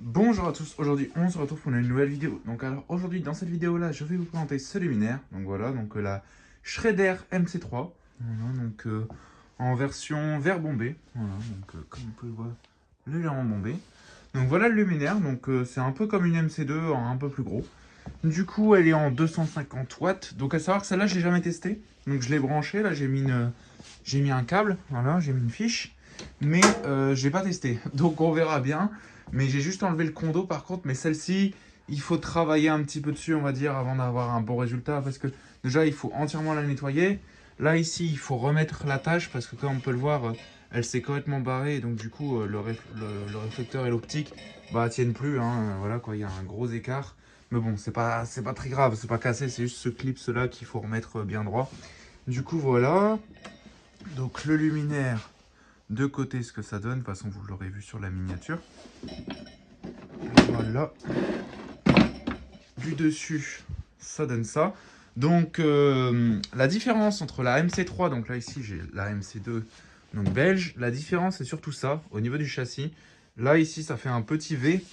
Bonjour à tous, aujourd'hui on se retrouve pour une nouvelle vidéo. Donc alors aujourd'hui dans cette vidéo là je vais vous présenter ce luminaire. Donc voilà, donc la Schrader MC3. Voilà, donc en version vert bombé. Voilà, donc comme vous pouvez le voir, légèrement bombé. Donc voilà le luminaire, donc c'est un peu comme une MC2 en un peu plus gros. Du coup elle est en 250 watts. Donc à savoir que celle-là je l'ai jamais testée. Donc je l'ai branchée, là j'ai mis un câble, voilà, j'ai mis une fiche. Mais je l'ai pas testé. Donc on verra bien. Mais j'ai juste enlevé le condo par contre. Mais celle-ci, il faut travailler un petit peu dessus, on va dire, avant d'avoir un bon résultat. Parce que déjà, il faut entièrement la nettoyer. Là, ici, il faut remettre la tâche. Parce que comme on peut le voir, elle s'est complètement barrée. Et donc, du coup, le réflecteur et l'optique bah, tiennent plus. Hein. Voilà, quoi, il y a un gros écart. Mais bon, c'est pas très grave. C'est pas cassé. C'est juste ce clip-là qu'il faut remettre bien droit. Du coup, voilà. Donc, le luminaire de côté, ce que ça donne. De toute façon, vous l'aurez vu sur la miniature. Voilà. Du dessus, ça donne ça. Donc, la différence entre la MC3, donc là, ici, j'ai la MC2, donc belge. La différence, c'est surtout ça, au niveau du châssis. Là, ici, ça fait un petit V.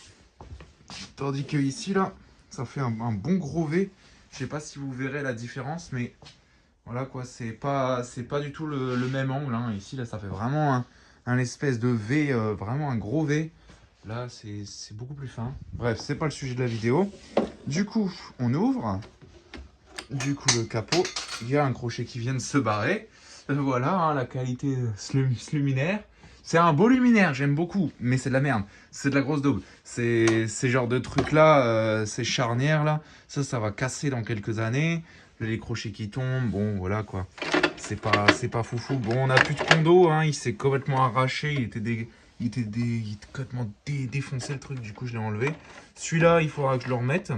Tandis que ici, là, ça fait un bon gros V. Je sais pas si vous verrez la différence, mais voilà, quoi. C'est pas du tout le même angle. Hein. Ici, là, ça fait vraiment un espèce de V, vraiment un gros V. Là, c'est beaucoup plus fin. Bref, c'est pas le sujet de la vidéo. Du coup, on ouvre. Du coup, le capot, il y a un crochet qui vient de se barrer. Voilà, hein, la qualité de ce luminaire. C'est un beau luminaire, j'aime beaucoup, mais c'est de la merde. C'est de la grosse daube. Ces genres de trucs-là, ces charnières-là, ça va casser dans quelques années. Les crochets qui tombent, bon, voilà quoi. C'est pas foufou. Bon, on n'a plus de condo, hein, il s'est complètement arraché, il était complètement défoncé le truc, du coup je l'ai enlevé. Celui-là, il faudra que je le remette.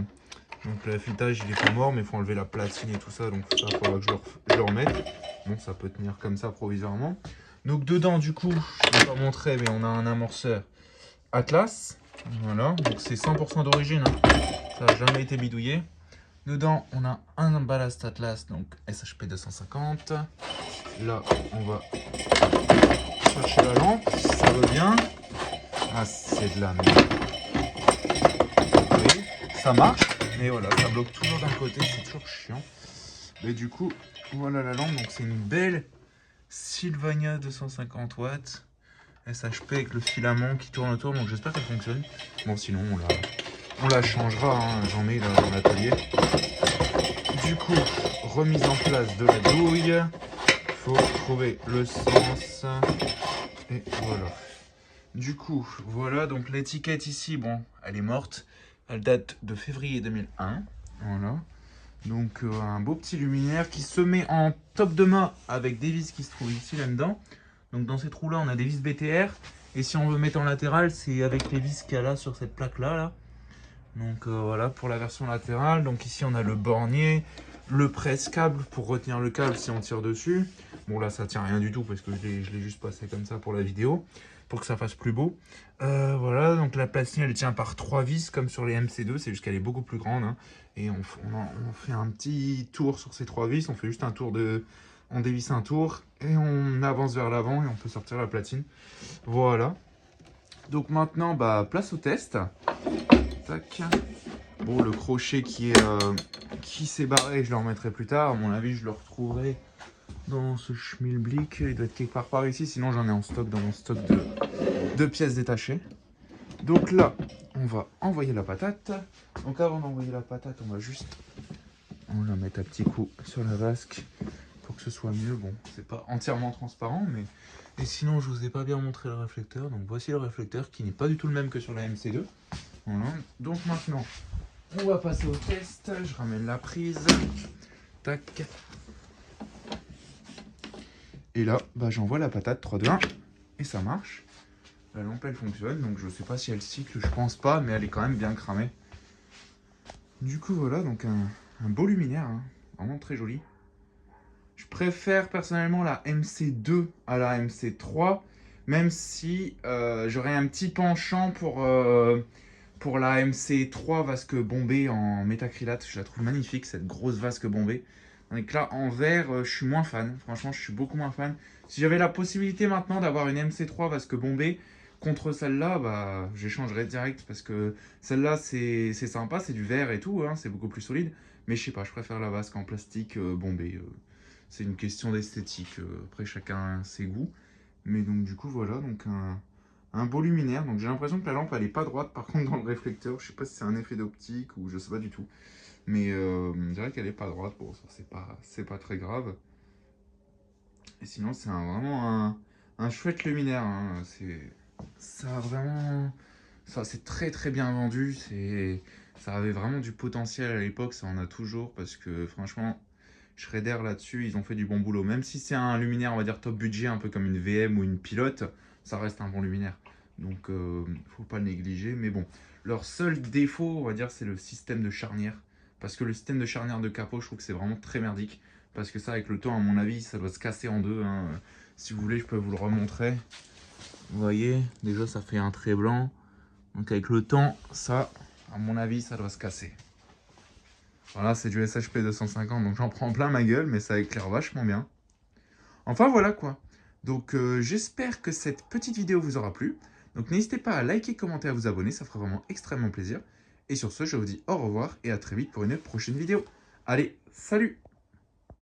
Donc l'affûtage il est pas mort, mais il faut enlever la platine et tout ça, donc ça il faudra que je le remette. Bon, ça peut tenir comme ça provisoirement. Donc dedans du coup, je ne vais pas montrer, mais on a un amorceur Atlas. Voilà, donc c'est 100% d'origine, hein. Ça n'a jamais été bidouillé. Dedans, on a un ballast Atlas, donc SHP 250. Là, on va chercher la lampe, si ça va bien. Ah, c'est de la merde. Oui, ça marche, mais voilà, ça bloque toujours d'un côté, c'est toujours chiant. Et du coup, voilà la lampe, donc c'est une belle Sylvania 250 watts SHP avec le filament qui tourne autour, donc j'espère qu'elle fonctionne. Bon, sinon on la changera, hein. J'en ai là dans l'atelier. Du coup, remise en place de la douille, faut trouver le sens, et voilà. Du coup, voilà, donc l'étiquette ici, bon, elle est morte, elle date de février 2001, voilà. Donc un beau petit luminaire qui se met en top de mât avec des vis qui se trouvent ici là-dedans. Donc dans ces trous là on a des vis BTR. Et si on veut mettre en latéral, c'est avec les vis qu'il y a là sur cette plaque là. Donc voilà pour la version latérale. Donc ici on a le bornier, le presse-câble pour retenir le câble si on tire dessus. Bon là ça tient rien du tout parce que je l'ai juste passé comme ça pour la vidéo, pour que ça fasse plus beau. Voilà, donc la platine elle tient par 3 vis comme sur les MC2, c'est juste qu'elle est beaucoup plus grande. Hein. Et on fait un petit tour sur ces 3 vis, on fait juste un tour de... On dévisse un tour et on avance vers l'avant et on peut sortir la platine. Voilà. Donc maintenant, bah, place au test. Tac. Bon, le crochet qui s'est barré, je le remettrai plus tard. À mon avis, je le retrouverai dans ce schmilblick. Il doit être quelque part par ici, sinon j'en ai en stock dans mon stock de pièces détachées. Donc là, on va envoyer la patate. Donc avant d'envoyer la patate, on va la mettre à petits coups sur la vasque pour que ce soit mieux. Bon, c'est pas entièrement transparent, mais... Et sinon, je vous ai pas bien montré le réflecteur. Donc voici le réflecteur qui n'est pas du tout le même que sur la MC2. Voilà. Donc maintenant, on va passer au test. Je ramène la prise. Tac. Et là, bah, j'envoie la patate 3, 2, 1. Et ça marche. La lampe, elle fonctionne. Donc je sais pas si elle cycle, je pense pas. Mais elle est quand même bien cramée. Du coup, voilà. Donc un beau luminaire. Hein. Vraiment très joli. Je préfère personnellement la MC2 à la MC3. Même si j'aurais un petit penchant pour la MC3 vasque bombée en métacrylate. Je la trouve magnifique, cette grosse vasque bombée. Donc là, en vert, je suis moins fan. Franchement, je suis beaucoup moins fan. Si j'avais la possibilité maintenant d'avoir une MC3 vasque bombée, Contre celle-là, bah, j'échangerai direct parce que celle-là, c'est sympa, c'est du verre et tout, hein, c'est beaucoup plus solide. Mais je sais pas, je préfère la vasque en plastique bombé. C'est une question d'esthétique. Après, chacun ses goûts. Mais donc, du coup, voilà, donc un beau luminaire. Donc, j'ai l'impression que la lampe, elle est pas droite par contre dans le réflecteur. Je sais pas si c'est un effet d'optique ou je sais pas du tout. Mais je dirais qu'elle est pas droite. Bon, ça, c'est pas très grave. Et sinon, c'est vraiment un chouette luminaire, hein. Ça a vraiment. Ça, c'est très très bien vendu. Ça avait vraiment du potentiel à l'époque. Ça en a toujours. Parce que franchement, Schrader là-dessus, ils ont fait du bon boulot. Même si c'est un luminaire, on va dire top budget, un peu comme une VM ou une pilote, ça reste un bon luminaire. Donc, faut pas le négliger. Mais bon, leur seul défaut, on va dire, c'est le système de charnière. Parce que le système de charnière de capot, je trouve que c'est vraiment très merdique. Parce que ça, avec le temps, à mon avis, ça doit se casser en deux, hein. Si vous voulez, je peux vous le remontrer. Vous voyez, déjà, ça fait un trait blanc. Donc, avec le temps, ça, à mon avis, ça doit se casser. Voilà, c'est du SHP 250, donc j'en prends plein ma gueule, mais ça éclaire vachement bien. Enfin, voilà quoi. Donc, j'espère que cette petite vidéo vous aura plu. Donc, n'hésitez pas à liker, commenter, à vous abonner, ça fera vraiment extrêmement plaisir. Et sur ce, je vous dis au revoir et à très vite pour une prochaine vidéo. Allez, salut!